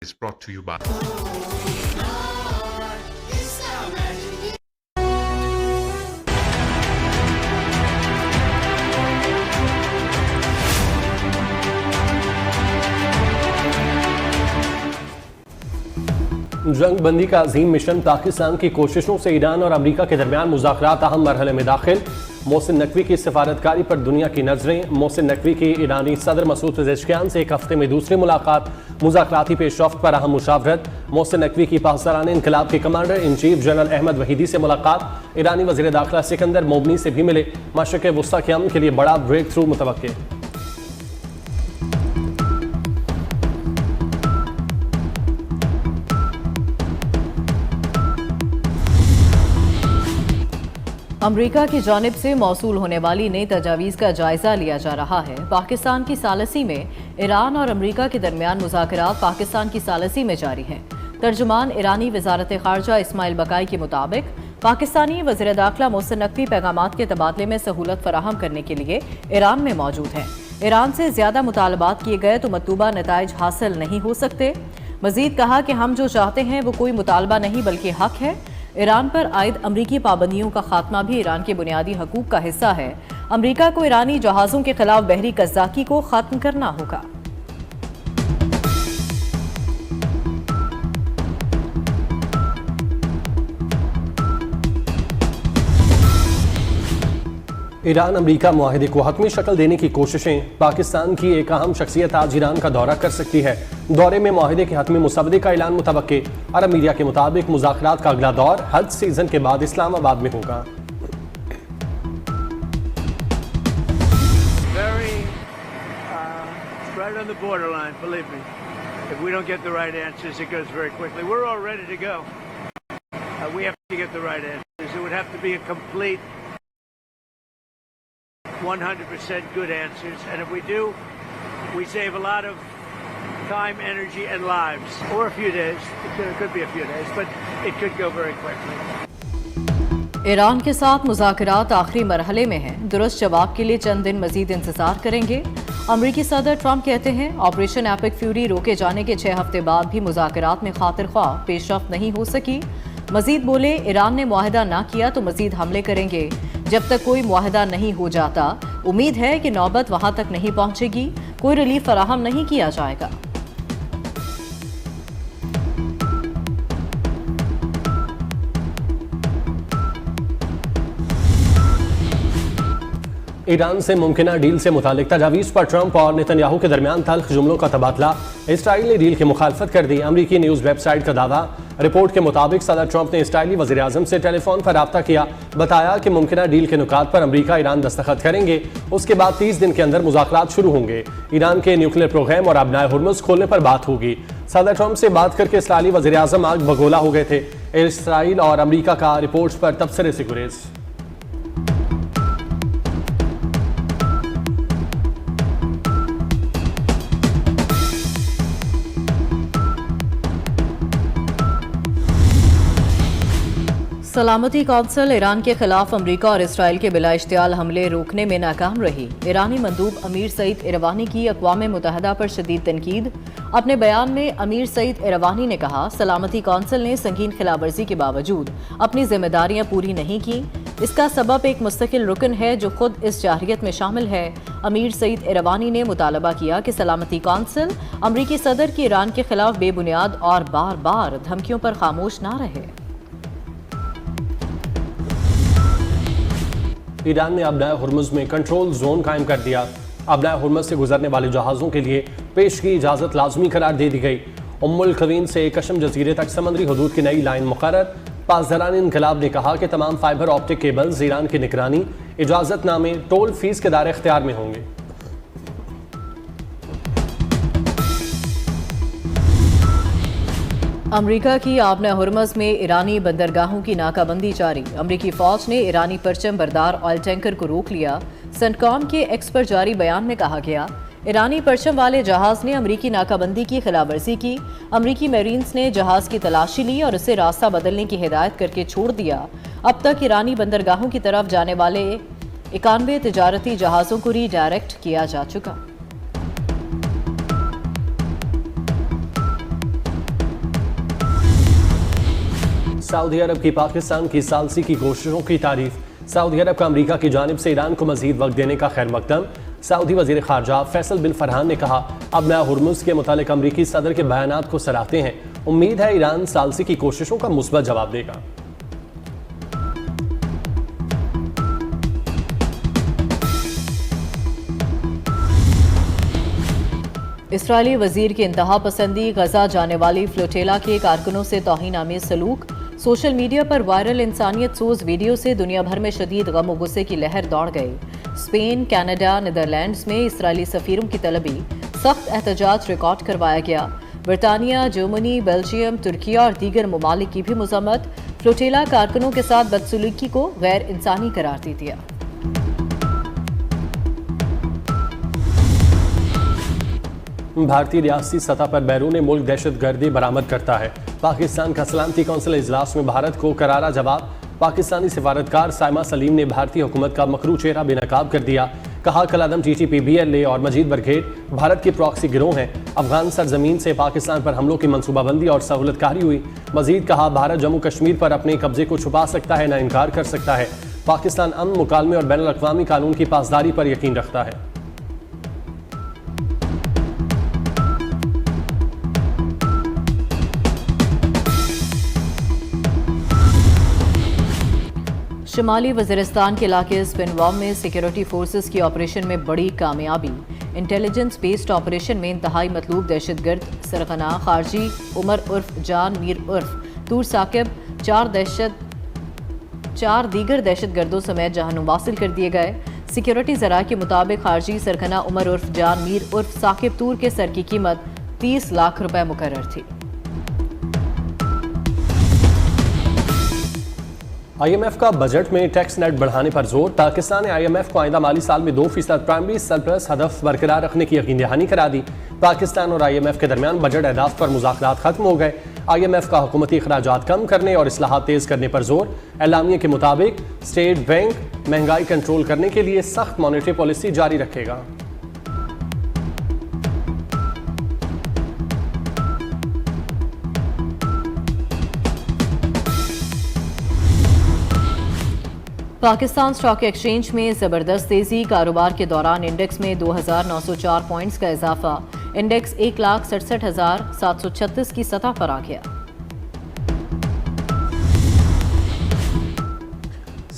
is brought to you by जंग बंदी का अजीम मिशन पाकिस्तान की कोशिशों से ईरान और अमरीका के दरमियान मुज़ाकरात अहम मरहले में दाखिल। मोहसिन नकवी की सिफारतकारी पर दुनिया की नजरें। मोहसिन नकवी की ईरानी सदर मसूद पेज़ेशकियान से एक हफ्ते में दूसरी मुलाकात। मुज़ाकराती पेशरफ्त पर अहम मुशावरत। मोहसिन नकवी की पाकिस्तान इनकलाब के commander in chief general Ahmad Vahidi से मुलाकात। ईरानी वज़ीर दाखिला सिकंदर मोबनी से भी मिले। मशरिक़ वुस्ता के अमन के लिए बड़ा ब्रेक थ्रू मुतवक्के। अमरीका की जानिब से मौसूल होने वाली नई तजावीज़ का जायजा लिया जा रहा है। पाकिस्तान की सालसी में ईरान और अमरीका के दरमियान मुज़ाकरात पाकिस्तान की सालसी में जारी हैं। तर्जुमान ईरानी वज़ारत ख़ारजा इस्माइल बकाई के मुताबिक पाकिस्तानी वज़ीर दाखिला मोहसिन नकवी पैगामात के तबादले में सहूलत फराहम करने के लिए ईरान में मौजूद हैं। ईरान से ज़्यादा मुतालबात किए गए तो मतलूबा नताइज हासिल नहीं हो सकते। मज़ीद कहा कि हम जो चाहते हैं वो कोई मुतालबा नहीं बल्कि हक है। ईरान पर आयद अमरीकी पाबंदियों का खात्मा भी ईरान के बुनियादी हकूक का हिस्सा है। अमरीका को ईरानी जहाज़ों के खिलाफ बहरी कज़्ज़ाकी को ख़त्म करना होगा। ईरान अमरीका मुआहिदे को हतमी शक्ल देने की कोशिशें। पाकिस्तान की एक अहम शख्सियत आज ईरान का दौरा कर सकती है। दौरे में मुआहिदे के हतमी मुसवदे का ऐलान मुतवक्के। अरब मीडिया के मुताबिक मुज़ाकरात का अगला दौर हज सीजन के बाद इस्लामाबाद में होगा। complete 100% good answers, and if we do, we save a lot of time, energy, and lives. Or a few days. It could be a few days, but it could go very quickly. Iran के साथ मुज़ाकरात आखिरी मरहले में हैं। दुरुस्त जवाब के लिए चंद दिन मजीद इंतजार करेंगे। अमरीकी सदर ट्रंप कहते हैं ऑपरेशन एपिक फ्यूरी रोके जाने के 6 हफ्ते बाद भी मुज़ाकरात में खातिर ख्वाह पेशरफ्त नहीं हो सकी। मजीद बोले, ईरान ने मुआहदा ना किया तो मजीद हमले करेंगे। जब तक कोई मुआहदा नहीं हो जाता, उम्मीद है कि नौबत वहां तक नहीं पहुंचेगी। कोई रिलीफ फराहम नहीं किया जाएगा। ईरान से मुमकिना डील से मुतालिक तजावीज़ पर ट्रंप और नेतन्याहू के दरमियान तल्ख जुमलों का तबादला। इसराइल ने डील की मुखालफत कर दी। अमरीकी न्यूज़ वेबसाइट का दावा। रिपोर्ट के मुताबिक सदर ट्रंप ने इसराइली वज़ीर आज़म से टेलीफोन पर रब्ता किया। बताया कि मुमकिना डील के नुकात पर अमरीका ईरान दस्तखत करेंगे। उसके बाद 30 दिन के अंदर मुज़ाकरात शुरू होंगे। ईरान के न्यूक्लियर प्रोग्राम और अबनाए हुर्मुज़ खोलने पर बात होगी। सदर ट्रंप से बात करके इसराइली वज़ीर आज़म आग बगोला हो गए थे। इसराइल और अमरीका का रिपोर्ट्स पर तबसरे से गुरेज। सलामती कौंसिल ईरान के खिलाफ अमरीका और इसराइल के बिला इश्तियाल हमले रोकने में नाकाम रही। ईरानी मंदूब अमीर सईद इरवानी की अक़वाम मुत्तहिदा पर शदीद तनकीद। अपने बयान में अमीर सईद इरवानी ने कहा, सलामती कौंसिल ने संगीन खिलाफवर्जी के बावजूद अपनी जिम्मेदारियां पूरी नहीं की। इसका सबब एक मुस्तकिल रुकन है जो खुद इस जाहिरियत में शामिल है। अमीर सईद इरवानी ने मुतालबा किया कि सलामती कौंसिल अमरीकी सदर की ईरान के खिलाफ बेबुनियाद और बार बार धमकियों पर खामोश ना रहे। ईरान ने अबनाए हुर्मुज़ में कंट्रोल जोन कायम कर दिया। अबनाए हुर्मुज़ से गुजरने वाले जहाज़ों के लिए पेश की इजाज़त लाजमी करार दे दी गई। उम्मुल क़वीन से कशम जजीरे तक समंदरी हदूद की नई लाइन मुकर्रर। पासदारान इनकलाब ने कहा कि तमाम फाइबर ऑप्टिक केबल्स ईरान की निगरानी, इजाज़तनामे, टोल फीस के दायरे इख्तियार में होंगे। अमरीका की आबना हुर्मज़ में ईरानी बंदरगाहों की नाकाबंदी जारी। अमरीकी फौज ने ईरानी परचम बरदार ऑयल टैंकर को रोक लिया। सेंटकॉम के एक्स पर जारी बयान में कहा गया, ईरानी परचम वाले जहाज ने अमरीकी नाकाबंदी की खिलाफवर्जी की। अमरीकी मेरीन्स ने जहाज की तलाशी ली और उसे रास्ता बदलने की हिदायत करके छोड़ दिया। अब तक ईरानी बंदरगाहों की तरफ जाने वाले 91 तिजारती जहाज़ों को रीडायरेक्ट किया जा चुका। सऊदी अरब की पाकिस्तान की सालसी की कोशिशों की तारीफ। सऊदी अरब का अमरीका की जानिब से ईरान को मजीद वक्त देने का खैर मकदम। सऊदी वजीर खारजा फैसल बिन फरहान ने कहा, अब मैं हुर्मुज के मुतालिक अमरीकी सदर के बयानात को सराहते हैं। उम्मीद है ईरान सालसी की कोशिशों का मुस्बत जवाब देगा। इसराइली वजीर की इंतहा पसंदी, गजा जाने वाली फ्लोटेला के कारकुनों से तौहीन आमेज सलूक। सोशल मीडिया पर वायरल इंसानियत सोज वीडियो से दुनिया भर में शदीद गम और गुस्से की लहर दौड़ गई। स्पेन, कनाडा, नीदरलैंड्स में इसराइली सफीरों की तलबी, सख्त एहतजाज रिकॉर्ड करवाया गया। बरतानिया, जर्मनी, बेल्जियम, तुर्किया और दीगर ममालिक की भी मजम्मत। फ्लोटेला कारकुनों के साथ बदसलूकी को गैर इंसानी करार दे दिया। भारतीय रियासती सतह पर बैरून मुल्क दहशतगर्दी बरामद करता है। पाकिस्तान का सलामती कौंसिल इजलास में भारत को करारा जवाब। पाकिस्तानी सिफारतकार साइमा सलीम ने भारतीय हुकूमत का मकरू चेहरा बेनकाब कर दिया। कहा, कलादम TTP, BLA और मजीद ब्रिगेड भारत के प्रॉक्सी गिरोह हैं। अफगान सरजमीन से पाकिस्तान पर हमलों की मनसूबाबंदी और सहूलतकारी हुई। मजीद कहा, भारत जम्मू कश्मीर पर अपने कब्जे को छुपा सकता है, न इनकार कर सकता है। पाकिस्तान अमन, मुकालमे और बैनुल अक़वामी कानून की पासदारी पर यकीन रखता है। शुमाली वज़ीरिस्तान के इलाके स्पिनवाम में सिक्योरिटी फोर्सेस की ऑपरेशन में बड़ी कामयाबी। इंटेलिजेंस बेस्ड ऑपरेशन में इंतहाई मतलूब दहशतगर्द सरगना खारजी उमर उर्फ जान मीर उर्फ तूर साकिब, चार दीगर दहशतगर्दों समेत जहन्नुम हासिल कर दिए गए। सिक्योरिटी ज़राए के मुताबिक खारजी सरगना उमर उर्फ जान मीर उर्फ साकिब तूर के सर की कीमत 30 लाख रुपए मुकर्रर थी। IMF का बजट में टैक्स नेट बढ़ाने पर जोर। पाकिस्तान ने IMF को आइंदा माली साल में 2% प्राइमरी सरप्लस हदफ बरकरार रखने की यकीन दहानी करा दी। पाकिस्तान और IMF के दरमियान बजट अहदाफ पर मुज़ाकरात खत्म हो गए। IMF का हुकूमती अखराजात कम करने और इस्लाहात तेज करने पर जोर। एलामिया के मुताबिक स्टेट बैंक महंगाई कंट्रोल करने के लिए सख्त मॉनेटरी पॉलिसी जारी रखेगा। पाकिस्तान स्टॉक एक्सचेंज में जबरदस्त तेजी। कारोबार के दौरान इंडेक्स में 2904 पॉइंट्स का इजाफा। इंडेक्स 1,67,736 की सतह पर आ गया।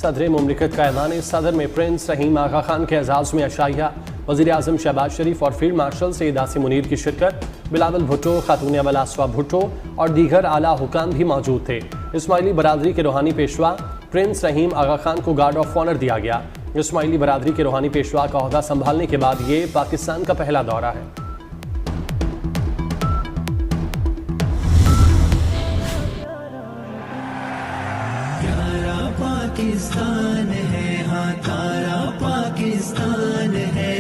सदर मुमलिकत का ऐवान सदर में प्रिंस रहीम आगा खान के एजाज में अशाइया। वज़ीर आज़म शहबाज शरीफ और फील्ड मार्शल सैयद आसिम मुनीर की शिरकत। बिलावल भुट्टो, खातून अव्वल आसफा भुट्टो और दीगर आला हुकाम भी मौजूद थे। इस्माइली बरादरी के रूहानी पेशवा प्रिंस रहीम आगा खान को गार्ड ऑफ ऑनर दिया गया। इस्माइली बरादरी के रूहानी पेशवा का ओहदा संभालने के बाद ये पाकिस्तान का पहला दौरा है। पाकिस्तान है, हाँ तारा पाकिस्तान है,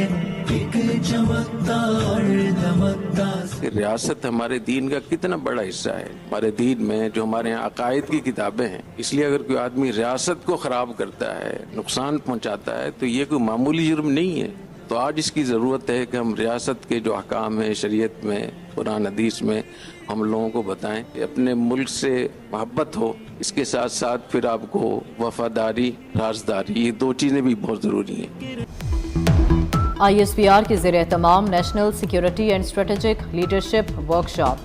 एक चमकता और धमकता। रियासत हमारे दीन का कितना बड़ा हिस्सा है। हमारे दीन में जो हमारे यहाँ अकायद की किताबें हैं, इसलिए अगर कोई आदमी रियासत को खराब करता है, नुकसान पहुँचाता है, तो ये कोई मामूली जुर्म नहीं है। तो आज इसकी ज़रूरत है कि हम रियासत के जो अहकाम है शरीयत में, कुरान हदीस में, हम लोगों को बताएं कि अपने मुल्क से मोहब्बत हो, इसके साथ साथ फिर आपको वफादारी, राजदारी, ये दो चीज़ें भी बहुत ज़रूरी हैं। ISPR के ज़रिए तमाम national security and strategic leadership workshop.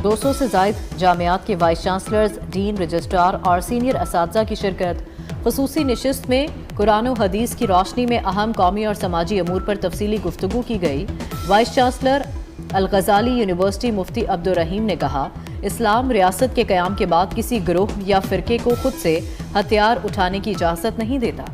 200 से जायद जामियात के वाइस चांसलर्स, डीन, रजिस्ट्रार और सीनियर असातिज़ा की शिरकत। ख़ुसूसी नशिस्त में कुरान और हदीस की रोशनी में अहम कौमी और समाजी अमूर पर तफसीली गुफ्तगू की गई। वाइस चांसलर अल-गज़ाली यूनिवर्सिटी मुफ्ती अब्दुर रहीम ने कहा, इस्लाम रियासत के क़याम के बाद किसी गिरोह या फ़िरके को खुद से हथियार उठाने की इजाज़त नहीं देता।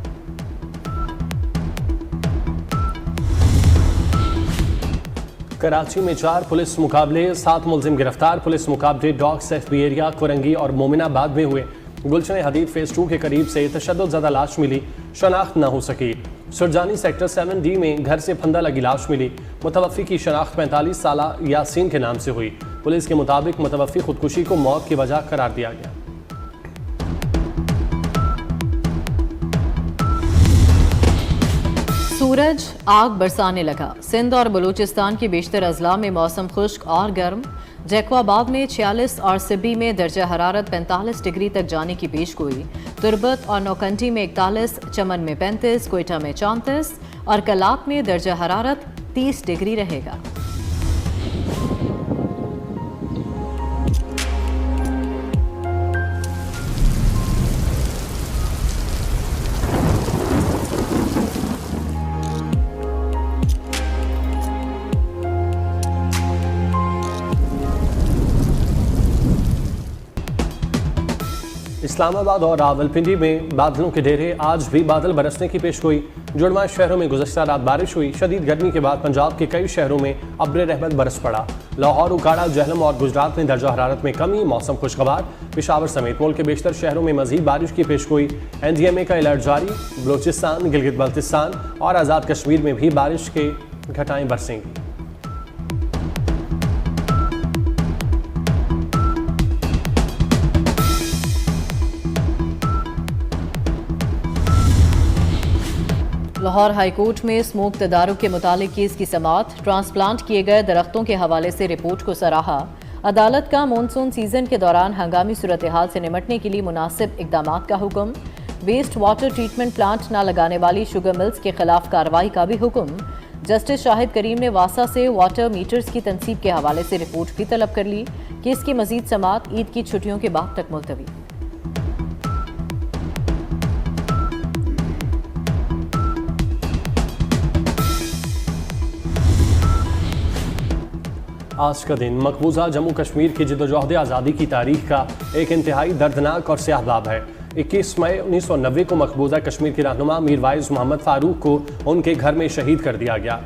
कराची में 4 पुलिस मुकाबले, 7 मुलजिम गिरफ्तार। पुलिस मुकाबले डॉग्स FB एरिया, कोरंगी और मोमिनाबाद में हुए। गुलशन हदीद फेज़ 2 के करीब से तशद्दुद लाश मिली, शनाख्त न हो सकी। सुरजानी सेक्टर 7D में घर से फंदा लगी लाश मिली। मुतवफ़्फ़ी की शनाख्त 45 साला यासीन के नाम से हुई। पुलिस के मुताबिक मुतवफ़्फ़ी खुदकुशी को मौत की वजह करार दिया गया। सूरज आग बरसाने लगा। सिंध और बलूचिस्तान के बेशतर अजला में मौसम खुश्क और गर्म। जैकोबाद में 46 और सिब्बी में दर्जा हरारत 45 डिग्री तक जाने की पेशगोई। तुर्बत और नौकंडी में 41, चमन में 35, कोयटा में 34 और कलात में दर्जा हरारत 30 डिग्री रहेगा। इस्लामाबाद और रावलपिंडी में बादलों के डेरे, आज भी बादल बरसने की पेशगोई। जुड़वा शहरों में गुज़श्ता रात बारिश हुई। शदीद गर्मी के बाद पंजाब के कई शहरों में अब्र रहमत बरस पड़ा। लाहौर, उकाड़ा, जहलम और गुजरात में दर्जा हरारत में कमी, मौसम खुशगवार। पेशावर समेत मुल्क के बेशतर शहरों में मजीद बारिश की पेशगोई। NDMA का अलर्ट जारी। बलोचिस्तान, गिलगित बल्तिस्तान और आज़ाद कश्मीर में भी बारिश के घटाएं बरसेंगी। लाहौर हाईकोर्ट में स्मोक तदारुक के मुतालिक केस की समाअत। ट्रांसप्लांट किए गए दरख्तों के हवाले से रिपोर्ट को सराहा। अदालत का मॉनसून सीजन के दौरान हंगामी सूरत हाल से निमटने के लिए मुनासिब इकदाम का हुक्म। वेस्ट वाटर ट्रीटमेंट प्लांट न लगाने वाली शुगर मिल्स के खिलाफ कार्रवाई का भी हुक्म। जस्टिस शाहिद करीम ने वासा से वाटर मीटर्स की तनसीब के हवाले से रिपोर्ट भी तलब कर ली। केस की मजीद समाअत ईद की छुट्टियों के बाद तक मुलतवी। आज का दिन मकबूजा जम्मू कश्मीर की जद्दोजहद आज़ादी की तारीख का एक इंतहाई दर्दनाक और स्याह बाब है। 21 मई 1990 को मकबूजा कश्मीर के रहनुमा मीर वाइज मोहम्मद फारूक को उनके घर में शहीद कर दिया गया।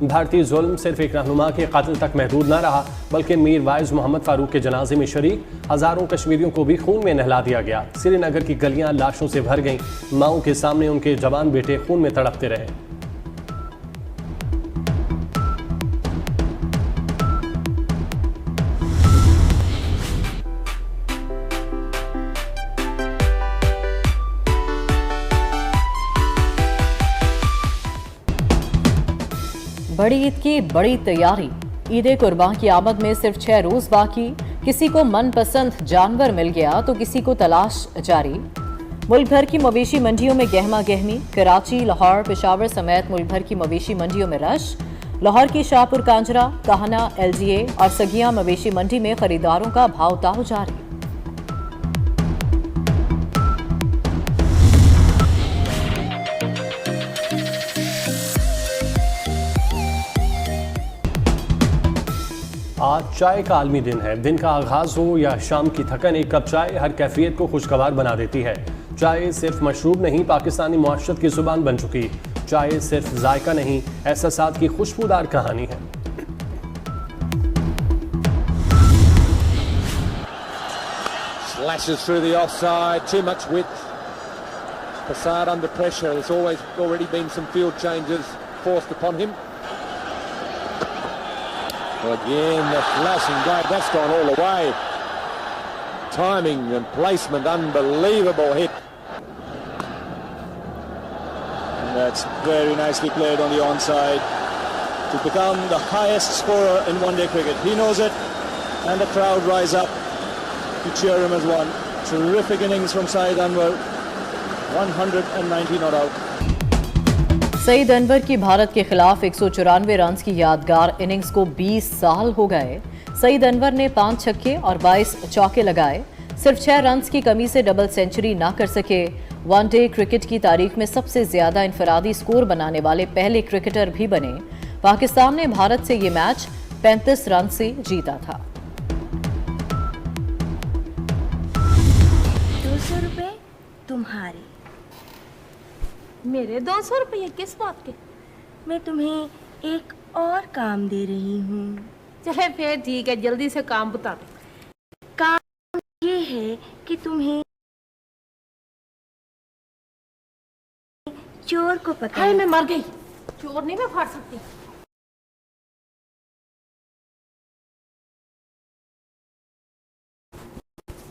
भारतीय जुल्म सिर्फ एक रहनुमा के कत्ल तक महदूद न रहा, बल्कि मीर वाइज मोहम्मद फारूक के जनाजे में शरीक हज़ारों कश्मीरियों को भी खून में नहला दिया गया। श्रीनगर की गलियां लाशों से भर गईं। माओं के सामने उनके जवान बेटे खून में तड़पते रहे। बड़ी ईद की बड़ी तैयारी। ईद कुर्बान की आमद में सिर्फ 6 रोज बाकी। किसी को मनपसंद जानवर मिल गया तो किसी को तलाश जारी। मुल्क भर की मवेशी मंडियों में गहमा गहमी। कराची, लाहौर, पेशावर समेत मुल्क भर की मवेशी मंडियों में रश। लाहौर की शाहपुर कांजरा, काहना, LGA और सगियां मवेशी मंडी में खरीदारों का भाव ताव जारी। आज चाय का आलमी दिन है। दिन का आगाज हो या शाम की थकन, एक कप चाय हर कैफियत को खुशगवार बना देती है। चाय सिर्फ मशरूब नहीं, पाकिस्तानी मुआशरत की जुबान बन चुकी। चाय सिर्फ जायका नहीं, एहसासात की खुशबूदार कहानी है। Slashes through the offside, too much width. Prasad under pressure. There's already been some field changes forced upon him. Well, again, the flashing blade, that's gone all the way. Timing and placement, unbelievable hit. And that's very nicely played on the onside to become the highest scorer in one-day cricket. He knows it, and the crowd rise up to cheer him as one. Terrific innings from Saeed Anwar, 190 not out. Saeed Anwar की भारत के खिलाफ 194 run की यादगार innings को 20 साल हो गए। सईद अनवर ने 5 छक्के और 22 चौके लगाए। सिर्फ 6 रन की कमी से डबल सेंचुरी ना कर सके। वनडे क्रिकेट की तारीख में सबसे ज्यादा इनफरादी स्कोर बनाने वाले पहले क्रिकेटर भी बने। पाकिस्तान ने भारत से ये मैच 35 रन से जीता था। 200 रुपए तुम्हारे, मेरे 200 रुपये किस बात के? मैं तुम्हें एक और काम दे रही हूँ। चले फिर ठीक है, जल्दी से काम बता दो। काम ये है कि तुम्हें चोर को पकड़। हाय, मैं मर गई। चोर नहीं मैं फाड़ सकती।